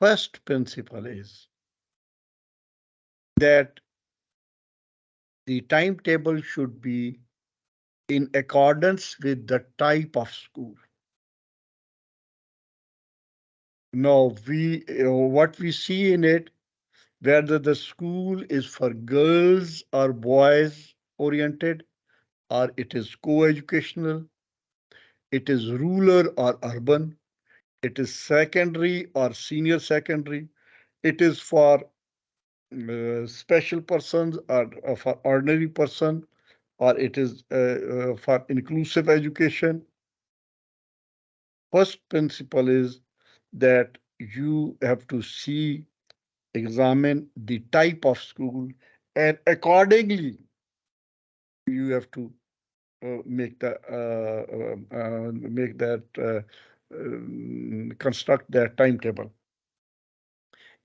First principle is that the timetable should be in accordance with the type of school. Now, what we see in it, whether the school is for girls or boys oriented, or it is co-educational, it is rural or urban, it is secondary or senior secondary, it is for special persons or for ordinary person, or it is for inclusive education. First principle is that you have to see, examine the type of school, and accordingly you have to make that construct that timetable.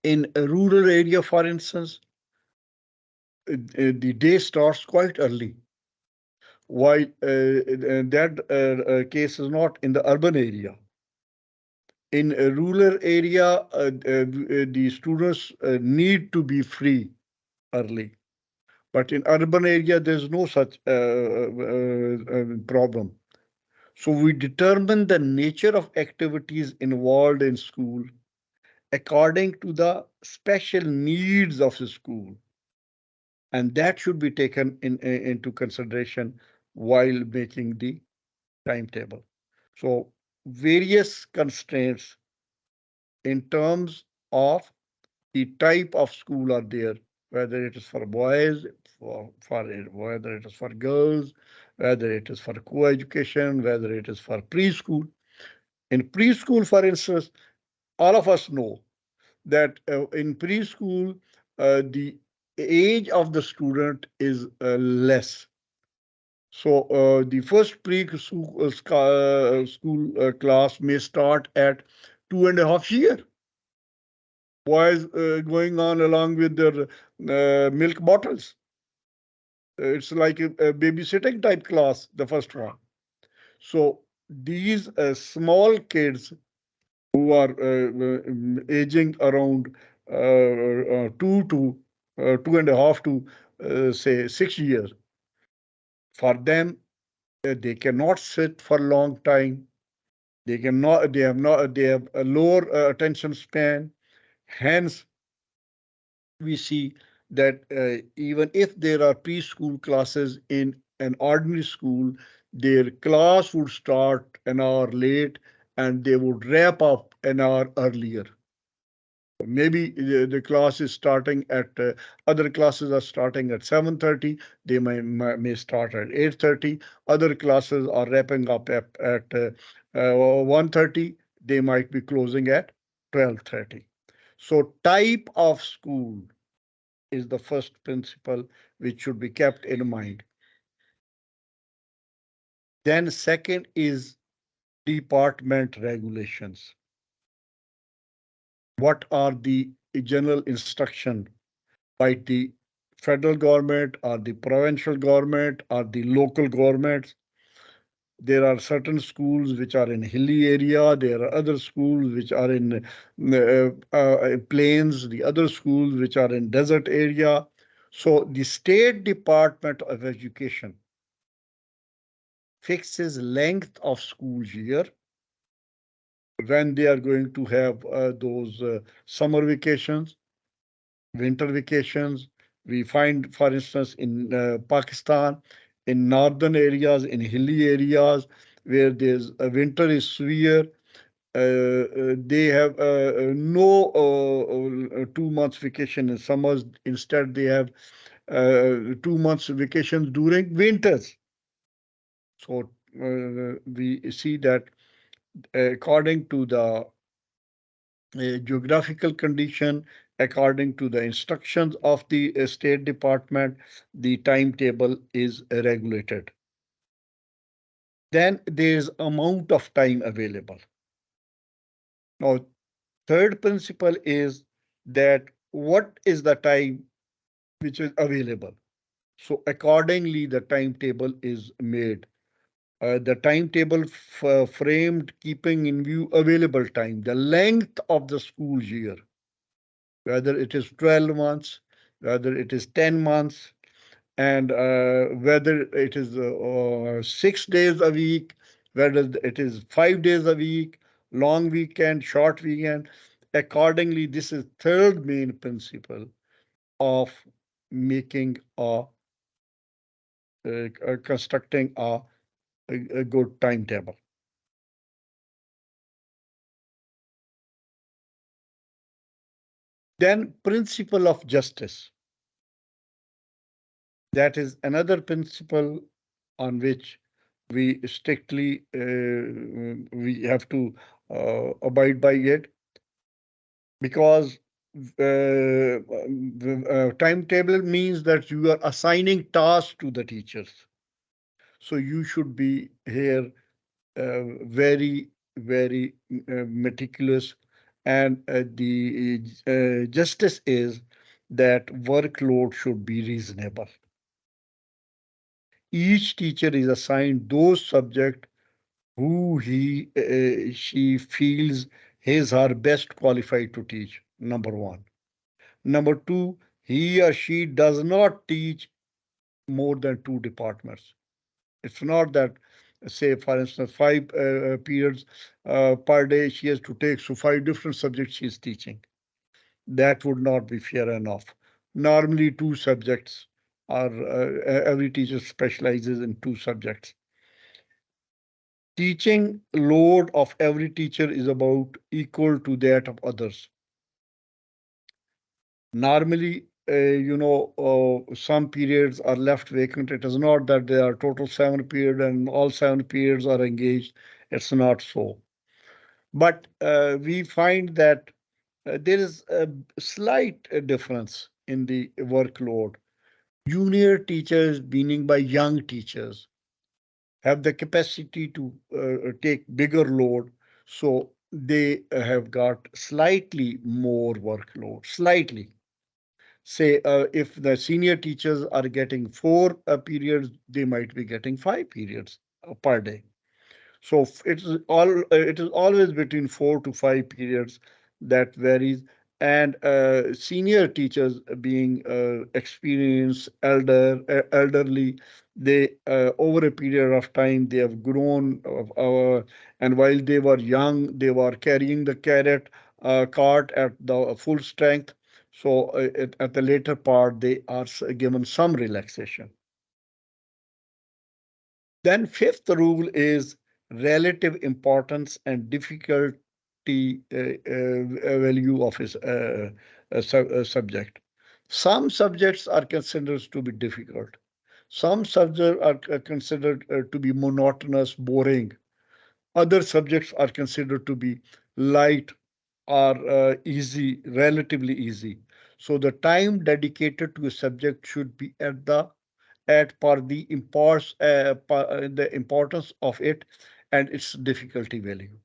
In a rural area, for instance, the day starts quite early, while that case is not in the urban area. In a rural area, the students need to be free early. But in urban area, there's no such problem. So we determine the nature of activities involved in school according to the special needs of the school, and that should be taken into consideration while making the timetable. So various constraints in terms of the type of school are there, whether it is for boys, for whether it is for girls, whether it is for co-education, whether it is for preschool. In preschool, for instance, all of us know that in preschool, the age of the student is less. So the first preschool school class may start at 2.5 years. Boys going on along with their milk bottles. It's like a babysitting type class, the first one. So these small kids who are aging around 2 to 2.5 to say 6 years, for them, they cannot sit for a long time. They have a lower attention span. Hence, we see that even if there are preschool classes in an ordinary school, their class would start an hour late and they would wrap up an hour earlier. Maybe the class is starting at other classes are starting at 7:30. They may start at 8:30. Other classes are wrapping up at 1:30. They might be closing at 12:30. So type of school is the first principle which should be kept in mind. Then second is department regulations. What are the general instruction by the federal government or the provincial government or the local governments? There are certain schools which are in hilly area. There are other schools which are in plains. The other schools which are in desert area. So the State Department of Education fixes length of school year when they are going to have those summer vacations, winter vacations. We find, for instance, in Pakistan, in northern areas, in hilly areas, where there's a winter is severe, they have no 2 months vacation in summers. Instead, they have 2 months vacations during winters. So we see that according to the geographical condition, according to the instructions of the State Department, the timetable is regulated. Then there's amount of time available. Now, third principle is that what is the time which is available? So accordingly, the timetable is made. The timetable framed keeping in view available time, the length of the school year, whether it is 12 months, whether it is 10 months, and whether it is 6 days a week, whether it is 5 days a week, long weekend, short weekend. Accordingly, this is third main principle of making constructing a good timetable. Then principle of justice. That is another principle on which we strictly we have to abide by it, because timetable means that you are assigning tasks to the teachers. So you should be here very, very meticulous. And the justice is that workload should be reasonable. Each teacher is assigned those subjects who she feels his or best qualified to teach. Number one. Number two, he or she does not teach more than two departments. It's not that, say, for instance, five periods per day she has to take, so five different subjects she is teaching. That would not be fair enough. Normally, two subjects are, every teacher specializes in two subjects. Teaching load of every teacher is about equal to that of others. Normally, some periods are left vacant. It is not that there are total 7 periods and all 7 periods are engaged. It's not so. But we find that there is a slight difference in the workload. Junior teachers, meaning by young teachers, have the capacity to take bigger load, so they have got slightly more workload, slightly. Say, if the senior teachers are getting 4 periods, they might be getting 5 periods per day. So it is always between 4 to 5 periods, that varies. And senior teachers being experienced, elderly, they over a period of time they have grown. And while they were young, they were carrying the carrot cart at the full strength. So at the later part, they are given some relaxation. Then fifth rule is relative importance and difficulty value of his subject. Some subjects are considered to be difficult. Some subjects are considered to be monotonous, boring. Other subjects are considered to be light or easy, relatively easy. So the time dedicated to a subject should be at par the importance of it and its difficulty value.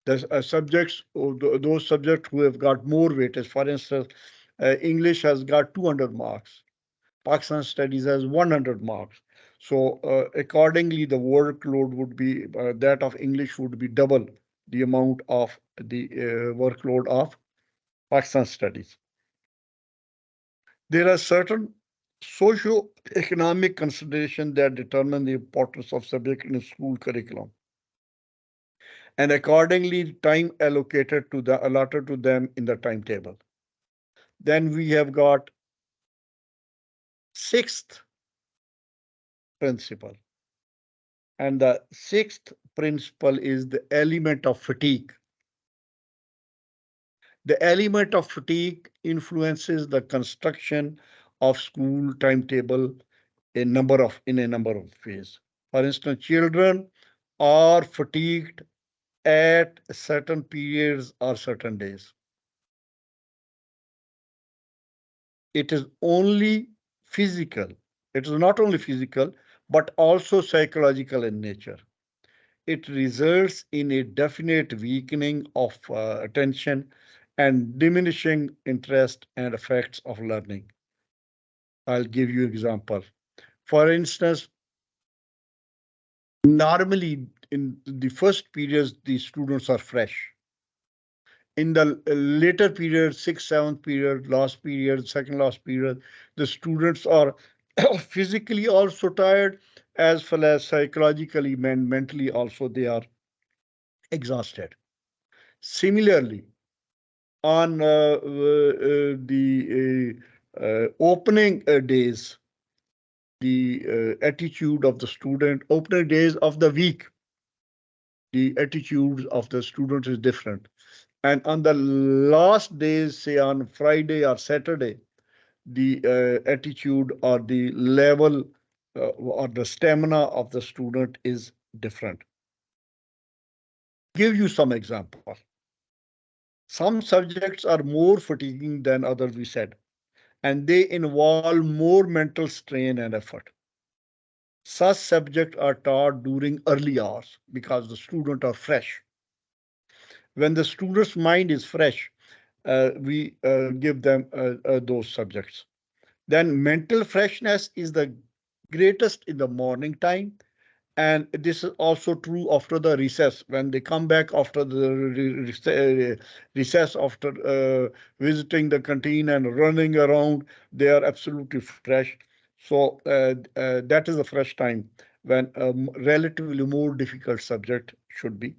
The those subjects who have got more weightage, for instance, English has got 200 marks, Pakistan Studies has 100 marks. So accordingly, the workload would be that of English would be double the amount of the workload of Pakistan Studies. There are certain socio-economic considerations that determine the importance of subject in a school curriculum. And accordingly, time allocated to the allotted to them in the timetable. Then we have got sixth principle. And the sixth principle is the element of fatigue. The element of fatigue influences the construction of school timetable in a number of ways. For instance, children are fatigued at certain periods or certain days. It is only physical. It is not only physical, but also psychological in nature. It results in a definite weakening of attention and diminishing interest and effects of learning. I'll give you example. For instance, Normally, in the first periods, the students are fresh. In the later period, sixth, seventh period, last period, second last period, the students are physically also tired, as well as psychologically and mentally also they are exhausted. Similarly, on the opening days, the attitude of the student, opening days of the week, the attitude of the student is different. And on the last days, say on Friday or Saturday, the attitude or the level or the stamina of the student is different. Give you some example. Some subjects are more fatiguing than others, we said, and they involve more mental strain and effort. Such subjects are taught during early hours because the students are fresh. When the student's mind is fresh, we give them those subjects. Then mental freshness is the greatest in the morning time, and this is also true after the recess. When they come back after the recess, after visiting the canteen and running around, they are absolutely fresh. So that is the fresh time when a relatively more difficult subject should be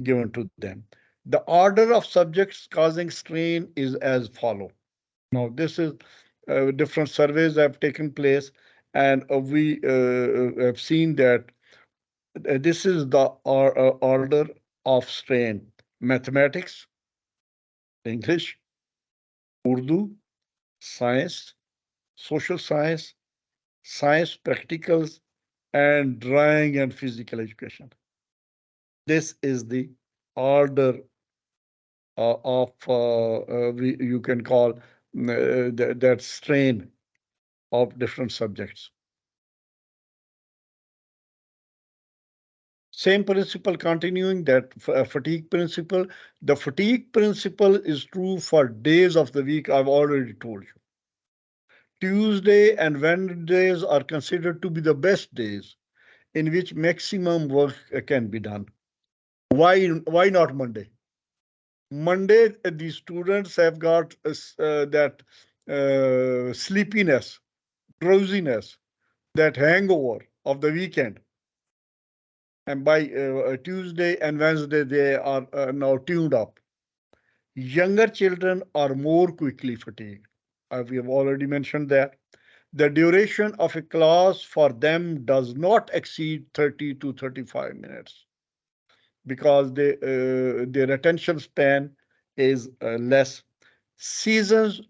given to them. The order of subjects causing strain is as follow. Now, this is different surveys have taken place, and we have seen that this is the order of strain: mathematics, English, Urdu, science, social science, science practicals, and drawing and physical education. This is the order of you can call that strain of different subjects. Same principle continuing, that fatigue principle. The fatigue principle is true for days of the week. I've already told you. Tuesday and Wednesdays are considered to be the best days in which maximum work can be done. Why not Monday? Monday, the students have got that sleepiness, drowsiness, that hangover of the weekend. And by Tuesday and Wednesday, they are now tuned up. Younger children are more quickly fatigued. We have already mentioned that. The duration of a class for them does not exceed 30 to 35 minutes because their attention span is less. Seasons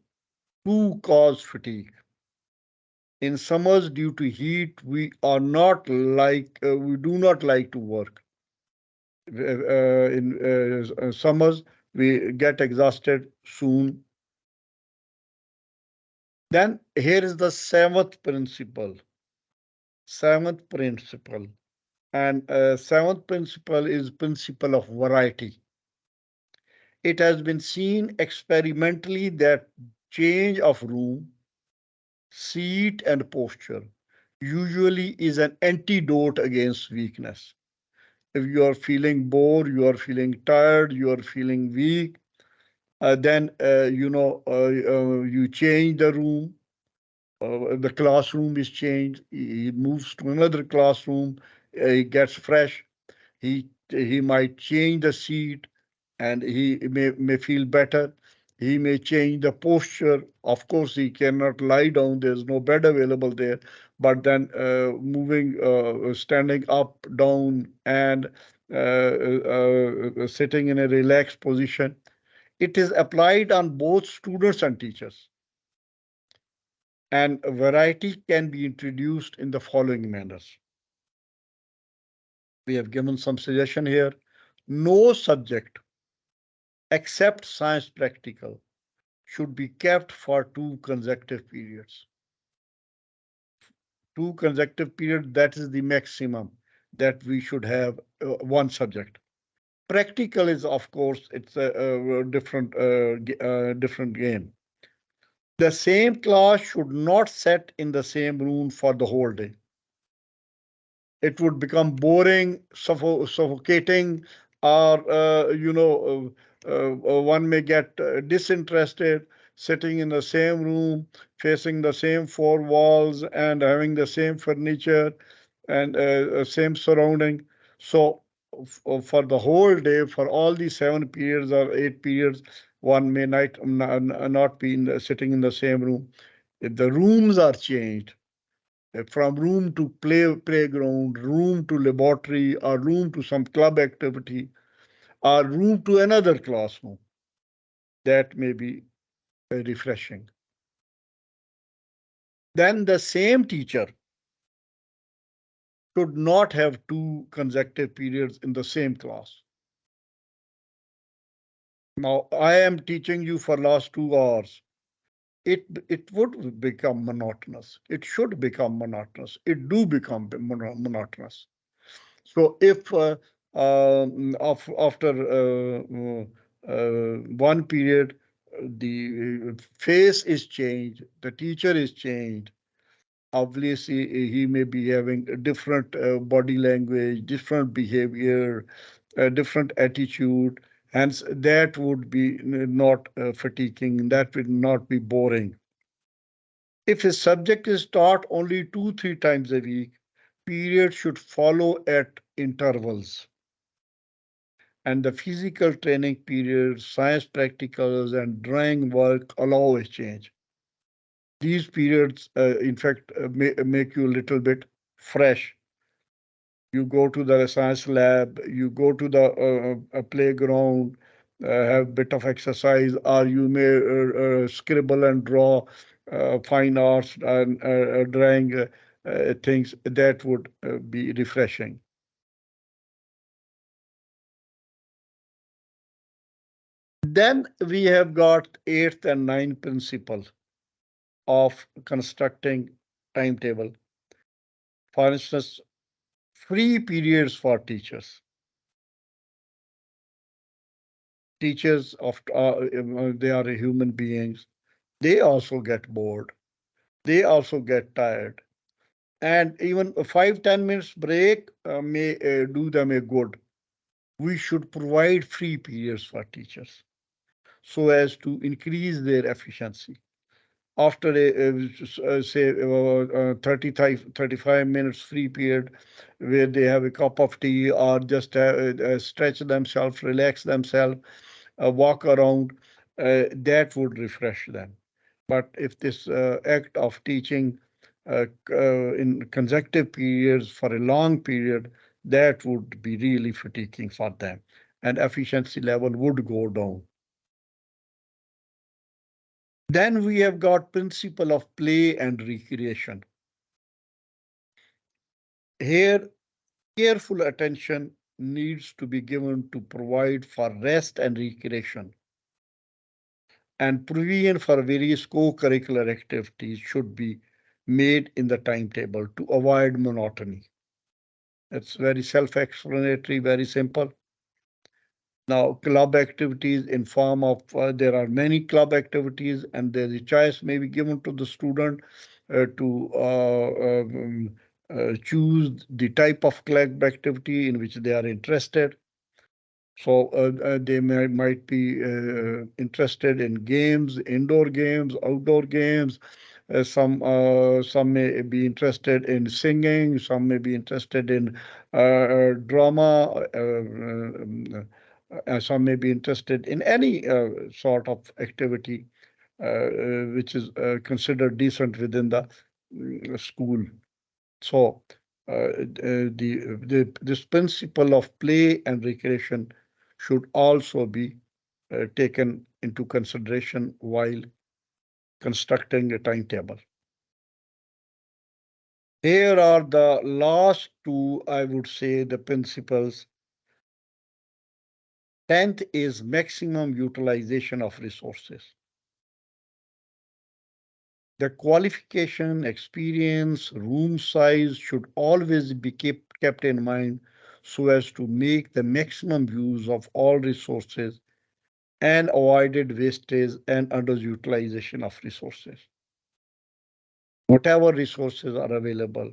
do cause fatigue. In summers, due to heat, we do not like to work. In summers, we get exhausted soon. Then here is the seventh principle. Seventh principle. And seventh principle is principle of variety. It has been seen experimentally that change of room, seat, and posture usually is an antidote against weakness. If you are feeling bored, you are feeling tired, you are feeling weak, then you change the room. The classroom is changed. He moves to another classroom. He gets fresh. He might change the seat, and he may feel better. He may change the posture. Of course, he cannot lie down. There's no bed available there. But then standing up, down, and sitting in a relaxed position, it is applied on both students and teachers. And variety can be introduced in the following manners. We have given some suggestion here. No subject except science practical should be kept for 2 consecutive periods. 2 consecutive periods, that is the maximum that we should have one subject. Practical is, of course, it's a different game. The same class should not sit in the same room for the whole day. It would become boring, suffocating, or one may get disinterested sitting in the same room, facing the same four walls, and having the same furniture and same surrounding. So, for the whole day, for all these 7 periods or 8 periods, one may not be sitting in the same room. If the rooms are changed, from room to playground, room to laboratory, or room to some club activity, or room to another classroom, that may be refreshing. Then the same teacher should not have two consecutive periods in the same class. Now, I am teaching you for last 2 hours. It would become monotonous. It should become monotonous. It do become monotonous. So if after one period, the face is changed, the teacher is changed, obviously he may be having a different body language, different behavior, a different attitude. Hence, that would be not fatiguing, that would not be boring. If a subject is taught only 2, 3 times a week, periods should follow at intervals. And the physical training periods, science practicals, and drawing work allow a change. These periods, in fact, make you a little bit fresh. You go to the science lab, you go to the playground, have a bit of exercise, or you may scribble and draw fine arts and drawing things that would be refreshing. Then we have got eighth and ninth principle of constructing timetable. For instance, free periods for teachers. Teachers of they are human beings. They also get bored. They also get tired. And even a 5-10 minutes break may do them a good. We should provide free periods for teachers so as to increase their efficiency. After say 35 minutes free period where they have a cup of tea or just stretch themselves, relax themselves, walk around, that would refresh them. But if this act of teaching in consecutive periods for a long period, that would be really fatiguing for them, and efficiency level would go down. Then we have got principle of play and recreation. Here, careful attention needs to be given to provide for rest and recreation. And provision for various co-curricular activities should be made in the timetable to avoid monotony. It's very self-explanatory, very simple. Now, club activities in form of there are many club activities, and the choice may be given to the student to choose the type of club activity in which they are interested. So they might be interested in games, indoor games, outdoor games. Some may be interested in singing. Some may be interested in drama. Some may be interested in any sort of activity which is considered decent within the school. So this principle of play and recreation should also be taken into consideration while constructing a timetable. Here are the last two, I would say, the principles. 10th is maximum utilization of resources. The qualification, experience, room size should always be kept in mind so as to make the maximum use of all resources and avoided wastage and underutilization of resources. Whatever resources are available,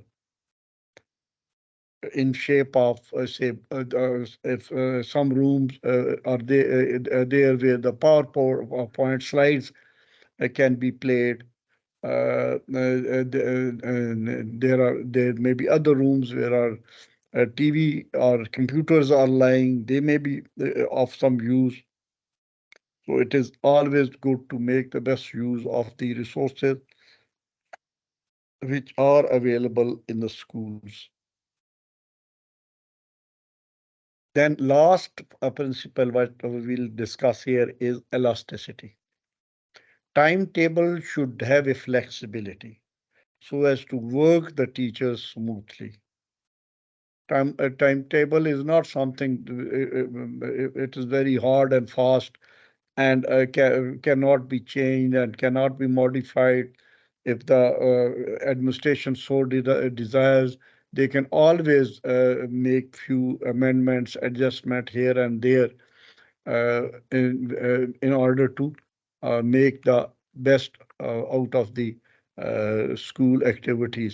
in shape of say if some rooms are there where the PowerPoint slides can be played. There may be other rooms where our TV or computers are lying. They may be of some use. So it is always good to make the best use of the resources which are available in the schools. Then last principle what we will discuss here is elasticity. Timetable should have a flexibility so as to work the teachers smoothly. A timetable is not something, it is very hard and fast and cannot be changed and cannot be modified. If the administration so desires, they can always make few amendments, adjustment here and there in order to make the best out of the school activities.